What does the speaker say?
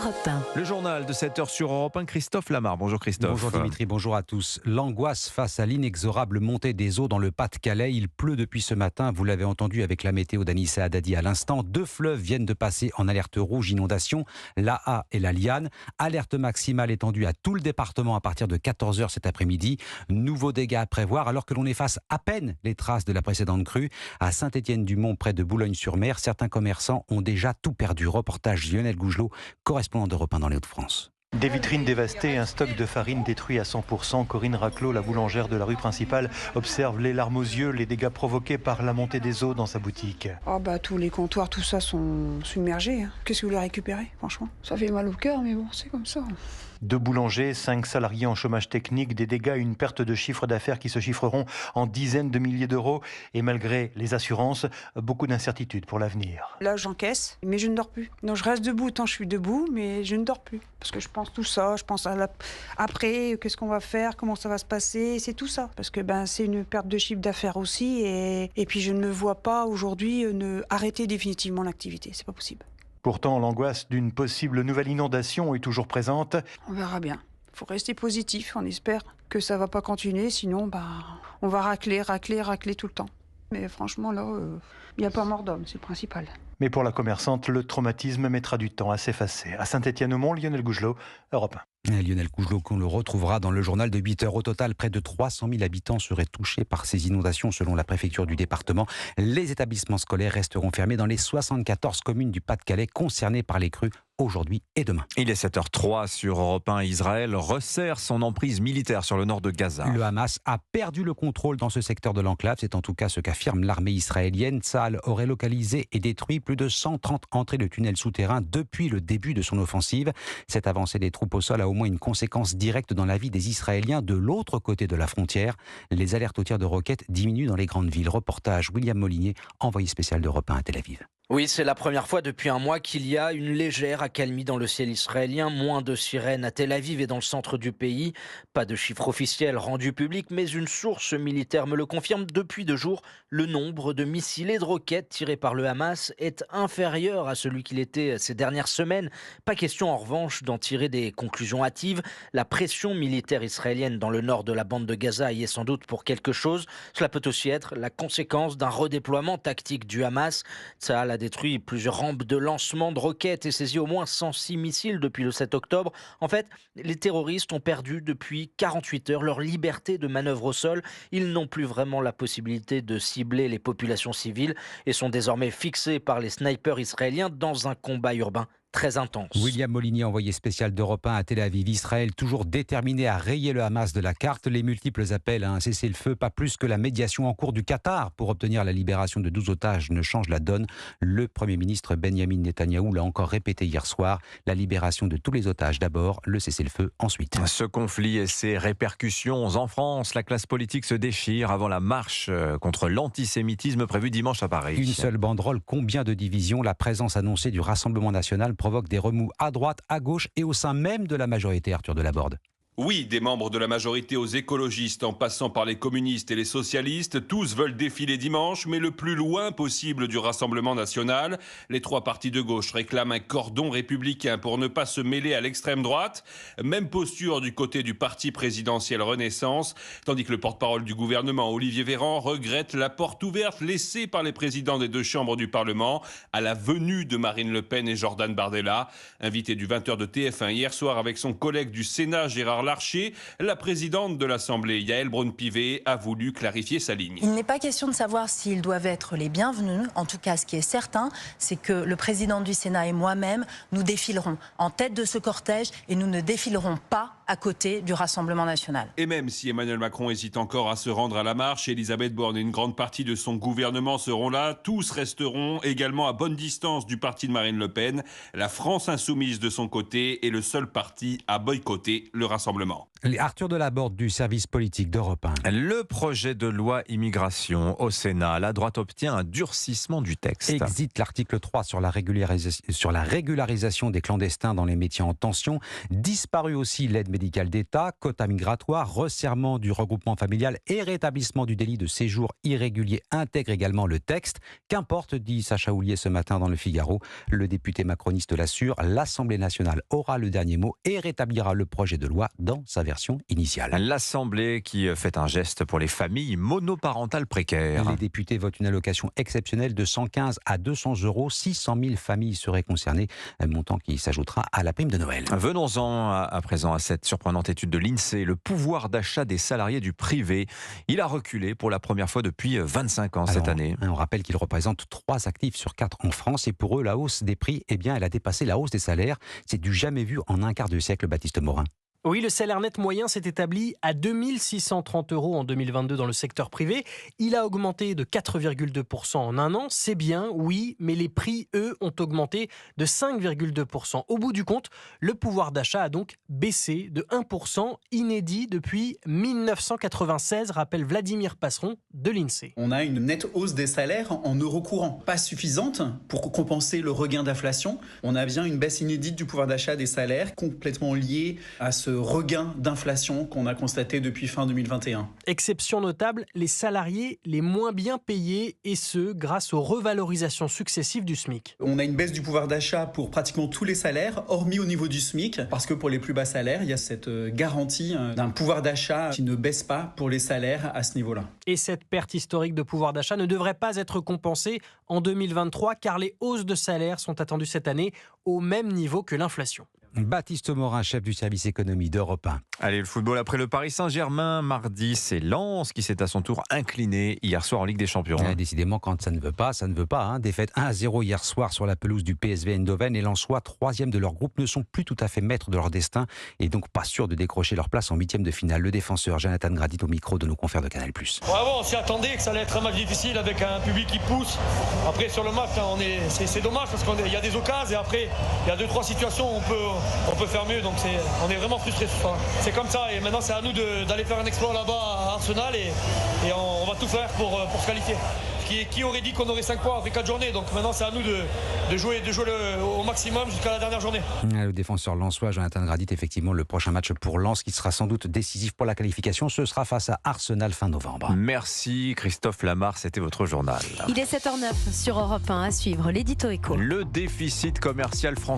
Europe 1. Le journal de 7h sur Europe 1, Christophe Lamar. Bonjour Christophe. Bonjour Dimitri, bonjour à tous. L'angoisse face à l'inexorable montée des eaux dans le Pas-de-Calais. Il pleut depuis ce matin, vous l'avez entendu avec la météo d'Anissa Haddadi à l'instant. 2 fleuves viennent de passer en alerte rouge inondation, l'Aa et la Liane. Alerte maximale étendue à tout le département à partir de 14h cet après-midi. Nouveaux dégâts à prévoir alors que l'on efface à peine les traces de la précédente crue. À Saint-Étienne-du-Mont, près de Boulogne-sur-Mer, certains commerçants ont déjà tout perdu. Reportage Lionel Gougelot, correspondant d'Europe 1 dans les Hauts-de-France. Des vitrines dévastées, un stock de farine détruit à 100%. Corinne Raclot, la boulangère de la rue principale, observe les larmes aux yeux, les dégâts provoqués par la montée des eaux dans sa boutique. Tous les comptoirs, tout ça sont submergés. Qu'est-ce que vous voulez récupérer, franchement? Ça fait mal au cœur, mais bon, c'est comme ça. 2 boulangers, 5 salariés en chômage technique, des dégâts, une perte de chiffre d'affaires qui se chiffreront en dizaines de milliers d'euros. Et malgré les assurances, beaucoup d'incertitudes pour l'avenir. Là, j'encaisse, mais je ne dors plus. Donc, je reste debout tant que je suis debout, mais je ne dors plus. Parce que je pense tout ça, je pense à après, qu'est-ce qu'on va faire, comment ça va se passer, c'est tout ça. Parce que c'est une perte de chiffre d'affaires aussi. Et puis, je ne me vois pas aujourd'hui arrêter définitivement l'activité. C'est pas possible. Pourtant, l'angoisse d'une possible nouvelle inondation est toujours présente. On verra bien. Il faut rester positif. On espère que ça ne va pas continuer. Sinon, on va racler tout le temps. Mais franchement, là, il n'y a pas mort d'homme, c'est le principal. Mais pour la commerçante, le traumatisme mettra du temps à s'effacer. À Saint-Étienne-au-Mont, Lionel Gougelot, Europe 1. Lionel Gougelot, qu'on le retrouvera dans le journal de 8h. Au total, près de 300 000 habitants seraient touchés par ces inondations selon la préfecture du département. Les établissements scolaires resteront fermés dans les 74 communes du Pas-de-Calais concernées par les crues aujourd'hui et demain. Il est 7h03 sur Europe 1. Israël resserre son emprise militaire sur le nord de Gaza. Le Hamas a perdu le contrôle dans ce secteur de l'enclave. C'est en tout cas ce qu'affirme l'armée israélienne. Tsahal aurait localisé et détruit plus de 130 entrées de tunnels souterrains depuis le début de son offensive. Cette avancée des troupes au sol a au moins une conséquence directe dans la vie des Israéliens de l'autre côté de la frontière. Les alertes au tir de roquettes diminuent dans les grandes villes. Reportage William Molinier, envoyé spécial d'Europe 1 à Tel Aviv. Oui, c'est la première fois depuis un mois qu'il y a une légère accalmie dans le ciel israélien. Moins de sirènes à Tel Aviv et dans le centre du pays. Pas de chiffre officiel rendu public, mais une source militaire me le confirme. Depuis 2 jours, le nombre de missiles et de roquettes tirés par le Hamas est inférieur à celui qu'il était ces dernières semaines. Pas question en revanche d'en tirer des conclusions hâtives. La pression militaire israélienne dans le nord de la bande de Gaza y est sans doute pour quelque chose. Cela peut aussi être la conséquence d'un redéploiement tactique du Hamas. Tsahal a détruit plusieurs rampes de lancement de roquettes et saisi au moins 106 missiles depuis le 7 octobre. En fait, les terroristes ont perdu depuis 48 heures leur liberté de manœuvre au sol. Ils n'ont plus vraiment la possibilité de cibler les populations civiles et sont désormais fixés par les snipers israéliens dans un combat urbain très intense. William Molinier, envoyé spécial d'Europe 1 à Tel Aviv. Israël, toujours déterminé à rayer le Hamas de la carte. Les multiples appels à un cessez-le-feu, pas plus que la médiation en cours du Qatar pour obtenir la libération de 12 otages ne change la donne. Le Premier ministre Benjamin Netanyahou l'a encore répété hier soir. La libération de tous les otages d'abord, le cessez-le-feu ensuite. Ce conflit et ses répercussions en France, la classe politique se déchire avant la marche contre l'antisémitisme prévue dimanche à Paris. Une seule banderole, combien de divisions? La présence annoncée du Rassemblement national provoque des remous à droite, à gauche et au sein même de la majorité, Arthur Delaborde. Oui, des membres de la majorité aux écologistes en passant par les communistes et les socialistes, tous veulent défiler dimanche, mais le plus loin possible du Rassemblement national. Les 3 partis de gauche réclament un cordon républicain pour ne pas se mêler à l'extrême droite. Même posture du côté du parti présidentiel Renaissance, tandis que le porte-parole du gouvernement, Olivier Véran, regrette la porte ouverte laissée par les présidents des 2 chambres du Parlement à la venue de Marine Le Pen et Jordan Bardella. Invité du 20h de TF1 hier soir avec son collègue du Sénat, Gérard Larcher, la présidente de l'Assemblée, Yaël Braun-Pivet, a voulu clarifier sa ligne. Il n'est pas question de savoir s'ils doivent être les bienvenus. En tout cas, ce qui est certain, c'est que le président du Sénat et moi-même, nous défilerons en tête de ce cortège et nous ne défilerons pas à côté du Rassemblement national. Et même si Emmanuel Macron hésite encore à se rendre à la marche, Elisabeth Borne et une grande partie de son gouvernement seront là. Tous resteront également à bonne distance du parti de Marine Le Pen. La France insoumise de son côté est le seul parti à boycotter le Rassemblement. Arthur Delaborde du service politique d'Europe 1. Le projet de loi immigration au Sénat. La droite obtient un durcissement du texte. Exit l'article 3 sur la régularisation des clandestins dans les métiers en tension. Disparu aussi l'aide médical d'État, quota migratoire, resserrement du regroupement familial et rétablissement du délit de séjour irrégulier intègrent également le texte. Qu'importe, dit Sacha Houlier ce matin dans Le Figaro. Le député macroniste l'assure, l'Assemblée nationale aura le dernier mot et rétablira le projet de loi dans sa version initiale. L'Assemblée qui fait un geste pour les familles monoparentales précaires. Les députés votent une allocation exceptionnelle de 115 à 200 euros. 600 000 familles seraient concernées, un montant qui s'ajoutera à la prime de Noël. Venons-en à présent à cette surprenante étude de l'INSEE. Le pouvoir d'achat des salariés du privé, il a reculé pour la première fois depuis 25 ans cette année. On rappelle qu'il représente 3 actifs sur 4 en France et pour eux, la hausse des prix, elle a dépassé la hausse des salaires. C'est du jamais vu en un quart de siècle, Baptiste Morin. Oui, le salaire net moyen s'est établi à 2 630 € en 2022 dans le secteur privé. Il a augmenté de 4,2% en un an. C'est bien, oui, mais les prix, eux, ont augmenté de 5,2%. Au bout du compte, le pouvoir d'achat a donc baissé de 1%, inédit depuis 1996, rappelle Vladimir Passeron de l'INSEE. On a une nette hausse des salaires en euros courants, pas suffisante pour compenser le regain d'inflation. On a bien une baisse inédite du pouvoir d'achat des salaires, complètement liée à ce regain d'inflation qu'on a constaté depuis fin 2021. Exception notable, les salariés les moins bien payés, et ce, grâce aux revalorisations successives du SMIC. On a une baisse du pouvoir d'achat pour pratiquement tous les salaires, hormis au niveau du SMIC, parce que pour les plus bas salaires, il y a cette garantie d'un pouvoir d'achat qui ne baisse pas pour les salaires à ce niveau-là. Et cette perte historique de pouvoir d'achat ne devrait pas être compensée en 2023, car les hausses de salaire sont attendues cette année au même niveau que l'inflation. Baptiste Morin, chef du service économie d'Europe 1. Allez, le football après le Paris Saint-Germain. Mardi, c'est Lens qui s'est à son tour incliné hier soir en Ligue des Champions. Décidément, quand ça ne veut pas, ça ne veut pas. Défaite 1-0 hier soir sur la pelouse du PSV Eindhoven. Et Lensois, 3e de leur groupe, ne sont plus tout à fait maîtres de leur destin et donc pas sûrs de décrocher leur place en 8e de finale. Le défenseur Jonathan Gradit au micro de nos confrères de Canal+. On s'y attendait que ça allait être un match difficile avec un public qui pousse. Après, sur le match, c'est dommage parce qu'il y a des occasions et après, il y a 2-3 situations où on peut faire mieux. Donc on est vraiment frustrés ce soir. C'est comme ça et maintenant c'est à nous d'aller faire un exploit là-bas à Arsenal et on va tout faire pour se qualifier. Qui aurait dit qu'on aurait 5 points après 4 journées. Donc maintenant c'est à nous de jouer au maximum jusqu'à la dernière journée. Le défenseur lensois Jonathan Gradit, effectivement, le prochain match pour Lens qui sera sans doute décisif pour la qualification, ce sera face à Arsenal fin novembre. Merci Christophe Lamar, c'était votre journal. Il est 7h09 sur Europe 1, à suivre l'édito éco. Le déficit commercial français